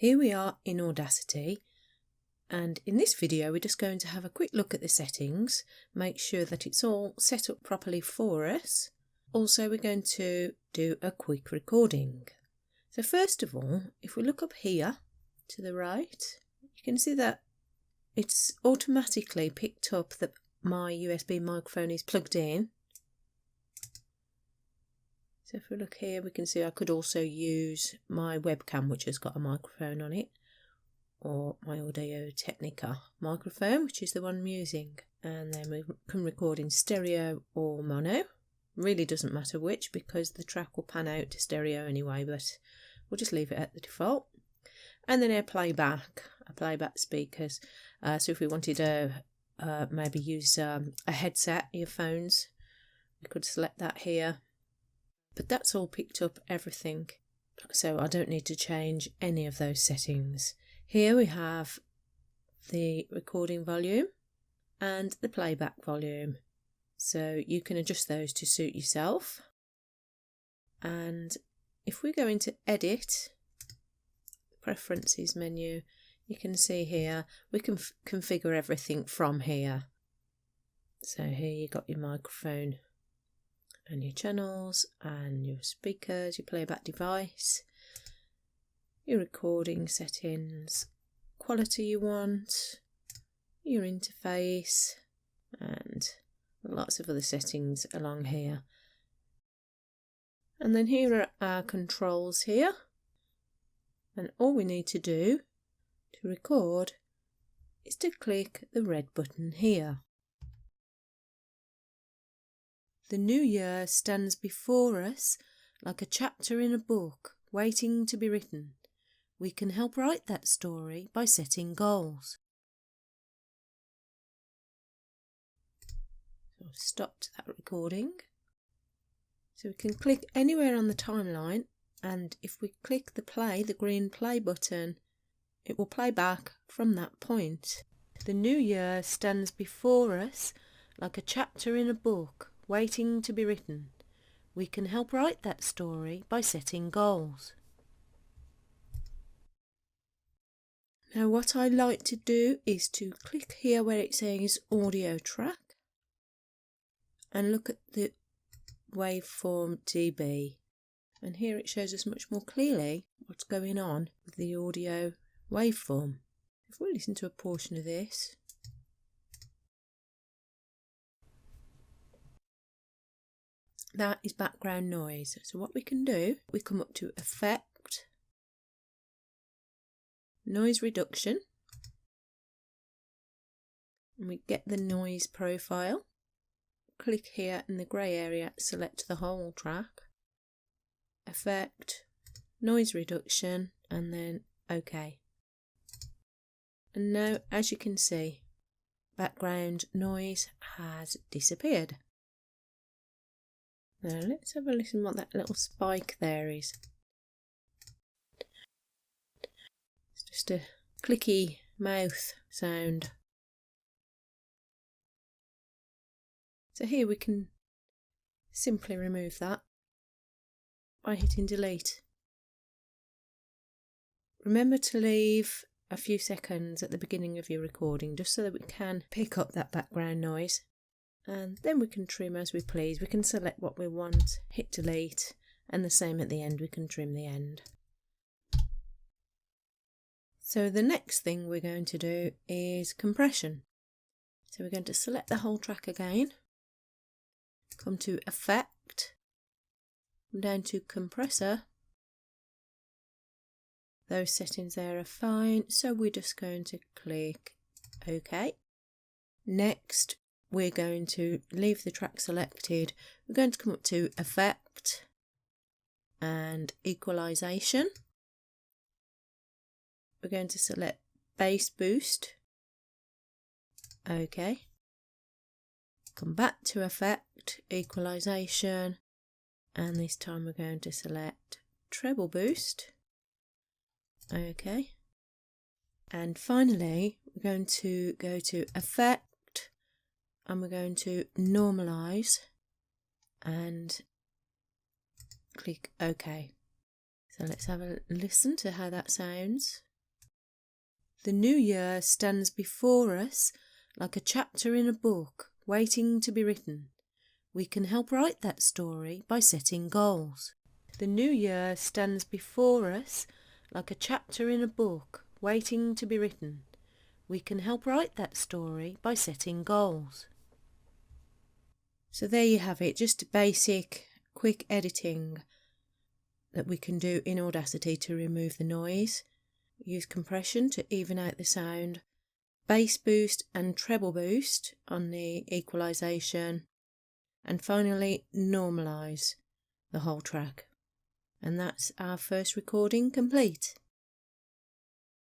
Here we are in Audacity, and in this video we're just going to have a quick look at the settings, make sure that it's all set up properly for us. Also we're going to do a quick recording. So first of all, if we look up here to the right, you can see that it's automatically picked up that my USB microphone is plugged in. So if we look here, we can see I could also use my webcam, which has got a microphone on it, or my Audio Technica microphone, which is the one I'm using. And then we can record in stereo or mono. Really doesn't matter which, because the track will pan out to stereo anyway, but we'll just leave it at the default. And then our playback speakers. So if we wanted to maybe use a headset, earphones, we could select that here. But that's all picked up everything, so I don't need to change any of those settings. Here we have the recording volume and the playback volume, so you can adjust those to suit yourself. And if we go into edit, preferences menu, you can see here we can configure everything from here. So here you got your microphone and your channels and your speakers, your playback device, your recording settings, quality you want, your interface, and lots of other settings along here. And then here are our controls here, and all we need to do to record is to click the red button here. The new year stands before us like a chapter in a book waiting to be written. We can help write that story by setting goals. So I've stopped that recording. So we can click anywhere on the timeline, and if we click the green play button, it will play back from that point. The new year stands before us like a chapter in a book waiting to be written. We can help write that story by setting goals. Now what I like to do is to click here where it says audio track and look at the waveform dB, and here it shows us much more clearly what's going on with the audio waveform. If we listen to a portion of this, that is background noise. So what we can do, we come up to Effect, Noise Reduction, and we get the noise profile. Click here in the grey area, select the whole track, Effect, Noise Reduction, and then OK. And now, as you can see, background noise has disappeared. Now let's have a listen what that little spike there is. It's just a clicky mouth sound. So here we can simply remove that by hitting delete. Remember to leave a few seconds at the beginning of your recording just so that we can pick up that background noise. And then we can trim as we please. We can select what we want, hit delete, and the same at the end, we can trim the end. So the next thing we're going to do is compression. So we're going to select the whole track again, come to Effect, come down to Compressor. Those settings there are fine, so we're just going to click OK. Next, we're going to leave the track selected. We're going to come up to Effect and Equalization. We're going to select Bass Boost. OK. Come back to Effect, Equalization, and this time we're going to select Treble Boost. OK. And finally, we're going to go to Effect, and we're going to Normalize and click OK. So let's have a listen to how that sounds. The new year stands before us like a chapter in a book waiting to be written. We can help write that story by setting goals. The new year stands before us like a chapter in a book waiting to be written. We can help write that story by setting goals. So there you have it, just a basic, quick editing that we can do in Audacity to remove the noise. Use compression to even out the sound, bass boost and treble boost on the equalization, and finally normalize the whole track. And that's our first recording complete.